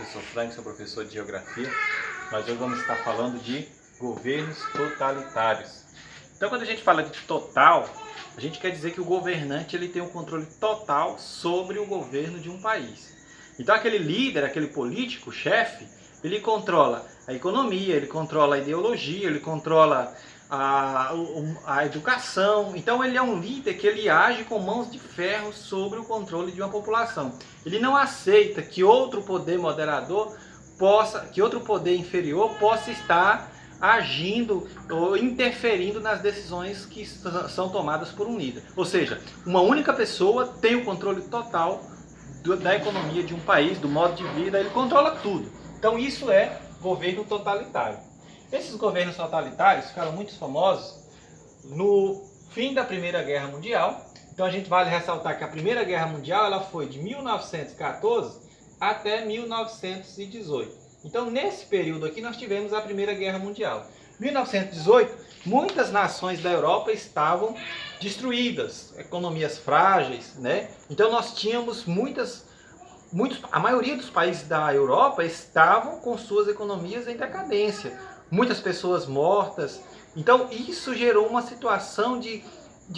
professor Frank, sou professor de Geografia. Nós hoje vamos estar falando de governos totalitários. Então, quando a gente fala de total, a gente quer dizer que o governante ele tem um controle total sobre o governo de um país. Então, aquele líder, aquele político, chefe, ele controla a economia, ele controla a ideologia, ele controla a educação. Então ele é um líder que ele age com mãos de ferro sobre o controle de uma população. Ele não aceita que outro poder moderador que outro poder inferior possa estar agindo ou interferindo nas decisões que são tomadas por um líder. Ou seja, uma única pessoa tem o controle total da economia de um país, do modo de vida, ele controla tudo. Então isso é governo totalitário. Esses governos totalitários ficaram muito famosos no fim da Primeira Guerra Mundial. Então a gente vale ressaltar que a Primeira Guerra Mundial ela foi de 1914 até 1918. Então nesse período aqui nós tivemos a Primeira Guerra Mundial. 1918, muitas nações da Europa estavam destruídas, economias frágeis, né? Então nós tínhamos a maioria dos países da Europa estavam com suas economias em decadência. Muitas pessoas mortas. Então isso gerou uma situação de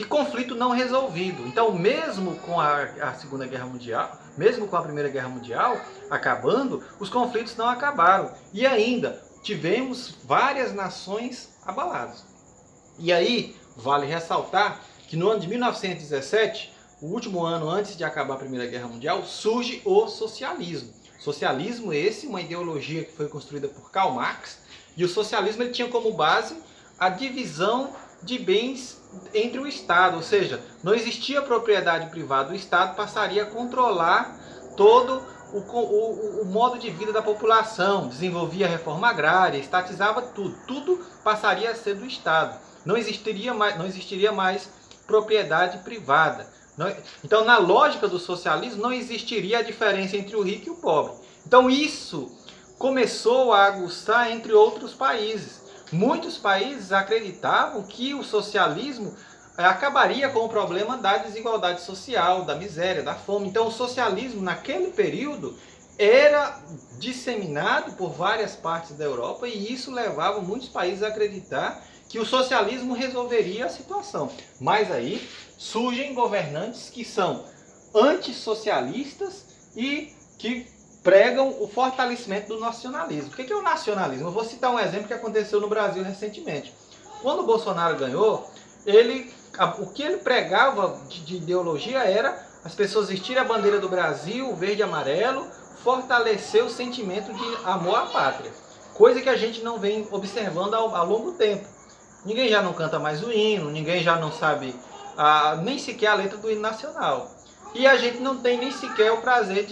conflito não resolvido. Então mesmo com a Segunda Guerra Mundial, mesmo com a Primeira Guerra Mundial acabando, os conflitos não acabaram. E ainda tivemos várias nações abaladas. E aí vale ressaltar que no ano de 1917, o último ano antes de acabar a Primeira Guerra Mundial, surge o socialismo. Socialismo esse, uma ideologia que foi construída por Karl Marx, e o socialismo ele tinha como base a divisão de bens entre o Estado, ou seja, não existia propriedade privada, o Estado passaria a controlar todo o modo de vida da população, desenvolvia a reforma agrária, estatizava tudo passaria a ser do Estado, não existiria mais propriedade privada. Então, na lógica do socialismo, não existiria a diferença entre o rico e o pobre. Então, isso começou a aguçar entre outros países. Muitos países acreditavam que o socialismo acabaria com o problema da desigualdade social, da miséria, da fome. Então, o socialismo, naquele período, era disseminado por várias partes da Europa e isso levava muitos países a acreditar que o socialismo resolveria a situação. Mas aí surgem governantes que são antissocialistas e que pregam o fortalecimento do nacionalismo. O que é o nacionalismo? Eu vou citar um exemplo que aconteceu no Brasil recentemente. Quando o Bolsonaro ganhou, o que ele pregava de ideologia era as pessoas vestirem a bandeira do Brasil, verde e amarelo, fortalecer o sentimento de amor à pátria. Coisa que a gente não vem observando há longo tempo. Ninguém já não canta mais o hino, ninguém já não sabe nem sequer a letra do hino nacional. E a gente não tem nem sequer o prazer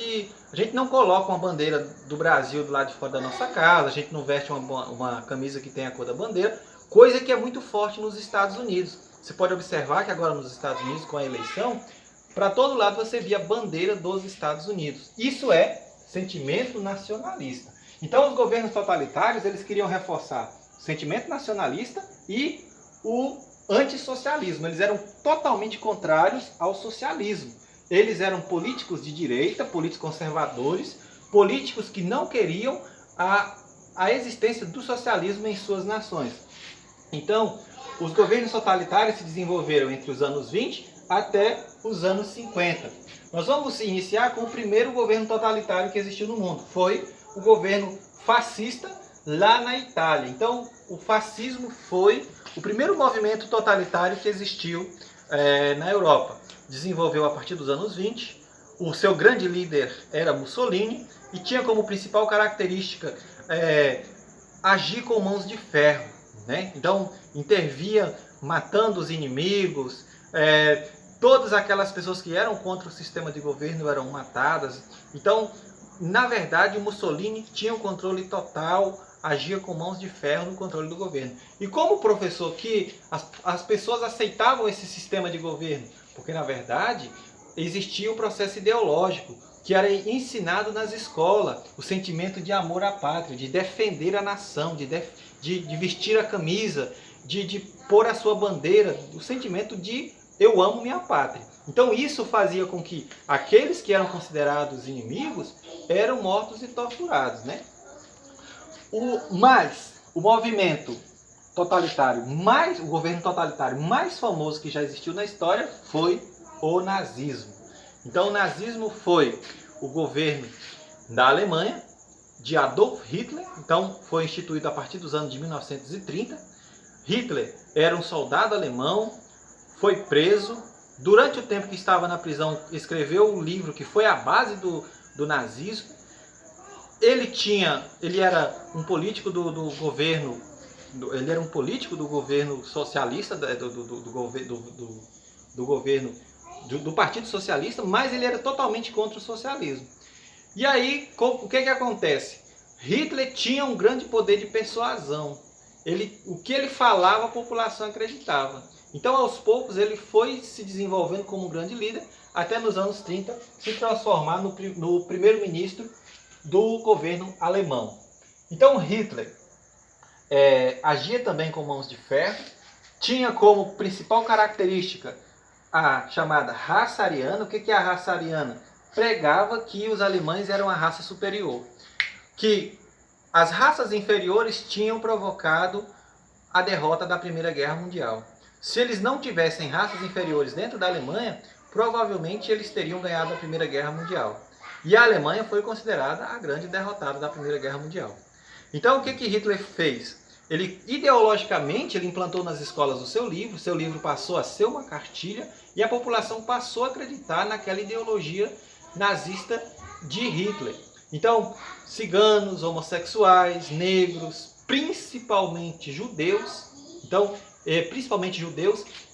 a gente não coloca uma bandeira do Brasil do lado de fora da nossa casa, a gente não veste uma camisa que tem a cor da bandeira, coisa que é muito forte nos Estados Unidos. Você pode observar que agora nos Estados Unidos, com a eleição, para todo lado você via a bandeira dos Estados Unidos. Isso é sentimento nacionalista. Então os governos totalitários eles queriam reforçar o sentimento nacionalista e o antissocialismo. Eles eram totalmente contrários ao socialismo. Eles eram políticos de direita, políticos conservadores, políticos que não queriam a existência do socialismo em suas nações. Então, os governos totalitários se desenvolveram entre os anos 20 até os anos 50. Nós vamos iniciar com o primeiro governo totalitário que existiu no mundo. Foi o governo fascista lá na Itália. Então, o fascismo foi o primeiro movimento totalitário que existiu na Europa. Desenvolveu a partir dos anos 20. O seu grande líder era Mussolini e tinha como principal característica agir com mãos de ferro, né? Então, intervia matando os inimigos, todas aquelas pessoas que eram contra o sistema de governo eram matadas. Então, na verdade, o Mussolini tinha um controle total, agia com mãos de ferro no controle do governo. E como professor que as pessoas aceitavam esse sistema de governo? Porque, na verdade, existia um processo ideológico que era ensinado nas escolas, o sentimento de amor à pátria, de defender a nação, de vestir a camisa, de pôr a sua bandeira, o sentimento de eu amo minha pátria. Então isso fazia com que aqueles que eram considerados inimigos eram mortos e torturados, né? O movimento totalitário o governo totalitário mais famoso que já existiu na história foi o nazismo. Então o nazismo foi o governo da Alemanha, de Adolf Hitler. Então foi instituído a partir dos anos de 1930. Hitler era um soldado alemão, foi preso. Durante o tempo que estava na prisão, escreveu um livro que foi a base do nazismo. Ele era um político do governo, ele era um político do governo socialista, do Partido Socialista, mas ele era totalmente contra o socialismo. E aí, o que acontece? Hitler tinha um grande poder de persuasão. O que ele falava, a população acreditava. Então, aos poucos, ele foi se desenvolvendo como um grande líder, até nos anos 30 se transformar no primeiro-ministro do governo alemão. Então, Hitler agia também com mãos de ferro, tinha como principal característica a chamada raça ariana. O que é a raça ariana? Pregava que os alemães eram a raça superior, que as raças inferiores tinham provocado a derrota da Primeira Guerra Mundial. Se eles não tivessem raças inferiores dentro da Alemanha, provavelmente eles teriam ganhado a Primeira Guerra Mundial. E a Alemanha foi considerada a grande derrotada da Primeira Guerra Mundial. Então o que Hitler fez? Ideologicamente, ele implantou nas escolas o seu livro passou a ser uma cartilha e a população passou a acreditar naquela ideologia nazista de Hitler. Então, ciganos, homossexuais, negros, principalmente judeus,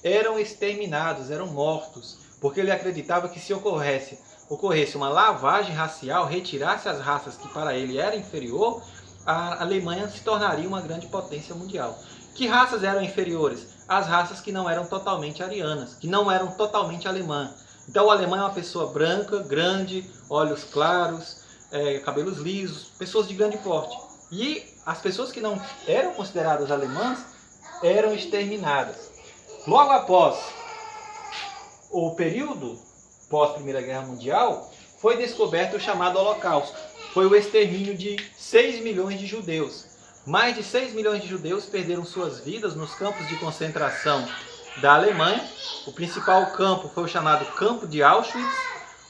eram exterminados, eram mortos, porque ele acreditava que se ocorresse uma lavagem racial, retirasse as raças que para ele era inferior, a Alemanha se tornaria uma grande potência mundial. Que raças eram inferiores? As raças que não eram totalmente arianas, que não eram totalmente alemã. Então o alemão é uma pessoa branca, grande, olhos claros, cabelos lisos, pessoas de grande porte. E as pessoas que não eram consideradas alemãs eram exterminadas. Logo após o período pós-Primeira Guerra Mundial, foi descoberto o chamado Holocausto. Foi o extermínio de 6 milhões de judeus. Mais de 6 milhões de judeus perderam suas vidas nos campos de concentração da Alemanha. O principal campo foi o chamado Campo de Auschwitz,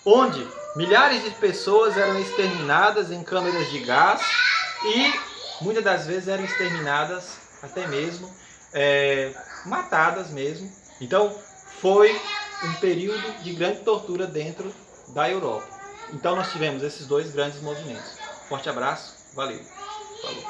onde milhares de pessoas eram exterminadas em câmeras de gás e muitas das vezes eram exterminadas até mesmo, matadas mesmo. Então foi um período de grande tortura dentro da Europa. Então nós tivemos esses dois grandes movimentos. Forte abraço, valeu. Falou.